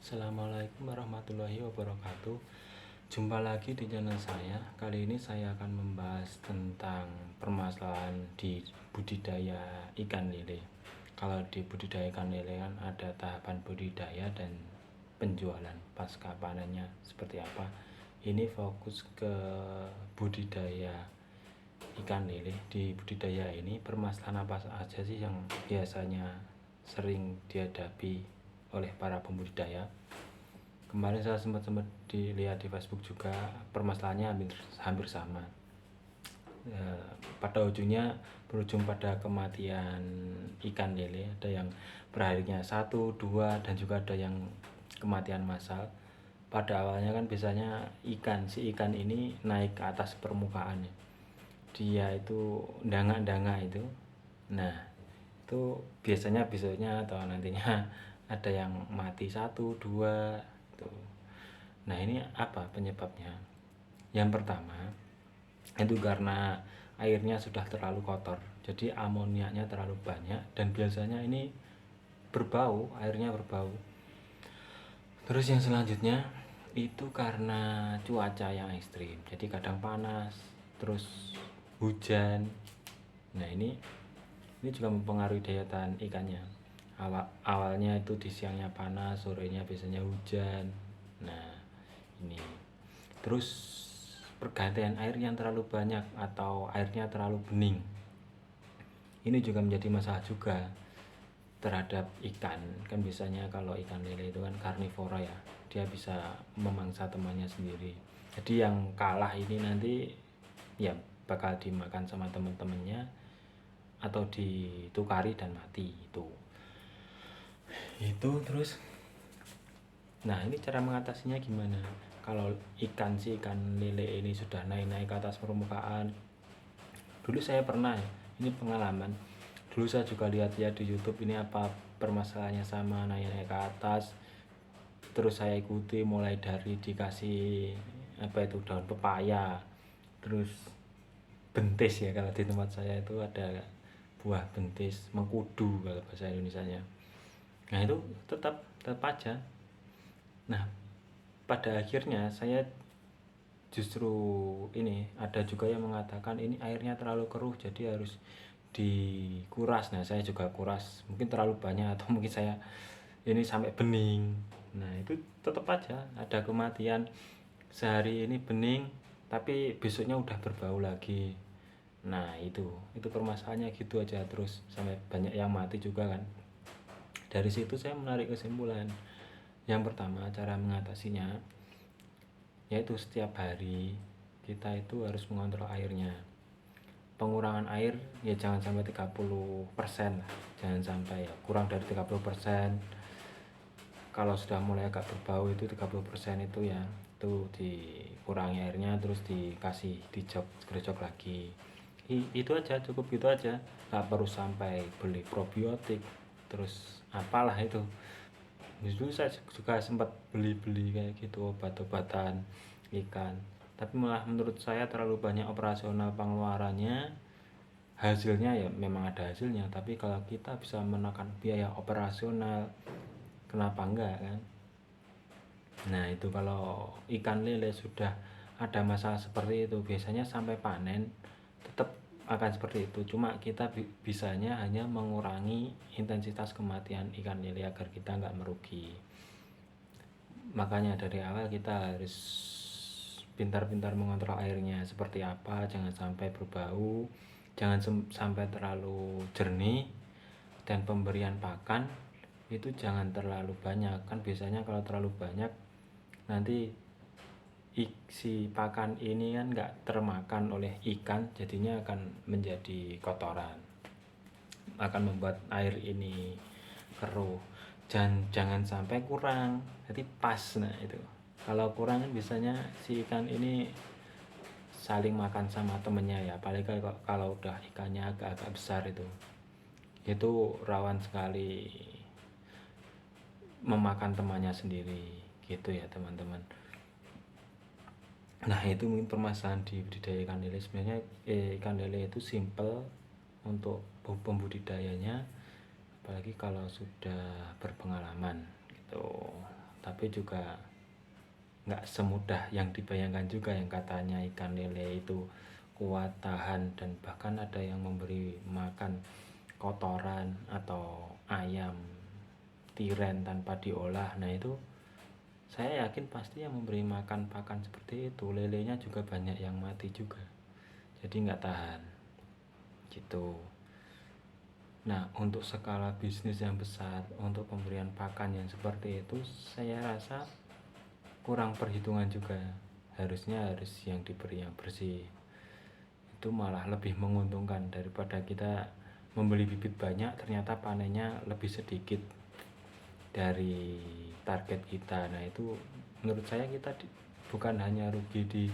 Assalamualaikum warahmatullahi wabarakatuh. Jumpa lagi di channel saya. Kali ini saya akan membahas tentang permasalahan di budidaya ikan lele. Kalau di budidaya ikan lele kan ada tahapan budidaya dan penjualan pasca panennya seperti apa. Ini fokus ke budidaya ikan lele. Di budidaya ini permasalahan apa saja sih yang biasanya sering dihadapi oleh para pembudidaya? Kemarin saya sempat dilihat di Facebook juga, permasalahannya hampir sama. Pada ujungnya berujung pada kematian ikan lele. Ada yang perharinya 1, 2, dan juga ada yang kematian massal. Pada awalnya kan biasanya si ikan ini naik ke atas permukaan, dia itu danga itu. Nah, itu biasanya besoknya atau nantinya ada yang mati 1, 2 tuh. Nah, ini apa penyebabnya? Yang pertama itu karena airnya sudah terlalu kotor, jadi amoniaknya terlalu banyak dan biasanya ini airnya berbau. Terus yang selanjutnya itu karena cuaca yang ekstrim, jadi kadang panas terus hujan. Nah, ini juga mempengaruhi daya tahan ikannya. Awalnya itu di siangnya panas, sorenya biasanya hujan. Nah, ini terus pergantian air yang terlalu banyak atau airnya terlalu bening, ini juga menjadi masalah juga terhadap ikan. Kan biasanya kalau ikan lele itu kan karnivora ya, dia bisa memangsa temannya sendiri. Jadi yang kalah ini nanti ya bakal dimakan sama teman-temannya atau ditukari dan mati itu terus. Nah, ini cara mengatasinya gimana? Kalau ikan lele ini sudah naik ke atas permukaan, dulu saya pernah ya, ini pengalaman. Dulu saya juga lihat ya di YouTube, ini apa permasalahannya sama naik ke atas. Terus saya ikuti mulai dari dikasih daun pepaya, terus bentis ya, kalau di tempat saya itu ada buah bentis, mengkudu kalau bahasa Indonesianya. Nah, itu tetap aja. Nah, pada akhirnya saya justru ini ada juga yang mengatakan ini airnya terlalu keruh, jadi harus dikuras. Nah, saya juga kuras, mungkin terlalu banyak atau mungkin saya ini sampai bening. Nah, itu tetap aja ada kematian. Sehari ini bening tapi besoknya udah berbau lagi. Nah, itu permasalahannya gitu aja terus sampai banyak yang mati juga kan. Dari situ saya menarik kesimpulan. Yang pertama, cara mengatasinya yaitu setiap hari kita itu harus mengontrol airnya. Pengurangan air ya jangan sampai 30% lah. Jangan sampai ya kurang dari 30%. Kalau sudah mulai agak berbau itu 30% itu ya itu dikurangi airnya, terus dikasih gerejok lagi. Itu aja, cukup gitu aja. Gak perlu sampai beli probiotik terus apalah itu. Dulu saya juga sempat beli kayak gitu obat-obatan ikan, tapi malah menurut saya terlalu banyak operasional pengeluarannya. Hasilnya ya memang ada hasilnya, tapi kalau kita bisa menekan biaya operasional, kenapa enggak kan? Nah, itu kalau ikan lele sudah ada masalah seperti itu, biasanya sampai panen tetap akan seperti itu. Cuma kita bisanya hanya mengurangi intensitas kematian ikan lele agar kita nggak merugi. Makanya dari awal kita harus pintar-pintar mengontrol airnya seperti apa, jangan sampai berbau, jangan sampai terlalu jernih, dan pemberian pakan itu jangan terlalu banyak. Kan biasanya kalau terlalu banyak nanti si pakan ini kan nggak termakan oleh ikan, jadinya akan menjadi kotoran, akan membuat air ini keruh. Jangan sampai kurang, jadi pas. Nah, itu kalau kurang kan biasanya si ikan ini saling makan sama temennya ya, apalagi kalau udah ikannya agak-agak besar itu rawan sekali memakan temannya sendiri gitu ya teman-teman. Nah, itu mungkin permasalahan di budidaya ikan lele. Sebenarnya ikan lele itu simple untuk pembudidayanya, apalagi kalau sudah berpengalaman gitu. tapi juga nggak semudah yang dibayangkan juga, yang katanya ikan lele itu kuat tahan dan bahkan ada yang memberi makan kotoran atau ayam tiren tanpa diolah. Nah itu saya yakin pasti yang memberi makan pakan seperti itu lelenya juga banyak yang mati juga, jadi nggak tahan gitu. Nah untuk skala bisnis yang besar, untuk pemberian pakan yang seperti itu, saya rasa kurang perhitungan juga. Harusnya harus yang diberi yang bersih, itu malah lebih menguntungkan daripada kita membeli bibit banyak ternyata panennya lebih sedikit dari target kita. Nah itu menurut saya kita bukan hanya rugi di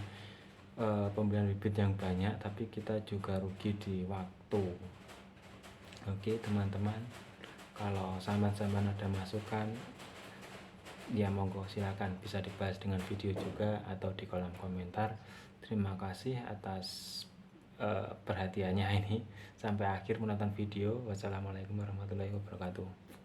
pembelian bibit yang banyak, tapi kita juga rugi di waktu. Oke teman-teman, kalau sampan-sampan ada masukan ya monggo silakan, bisa dibahas dengan video juga atau di kolom komentar. Terima kasih atas perhatiannya ini sampai akhir menonton video. Wassalamualaikum warahmatullahi wabarakatuh.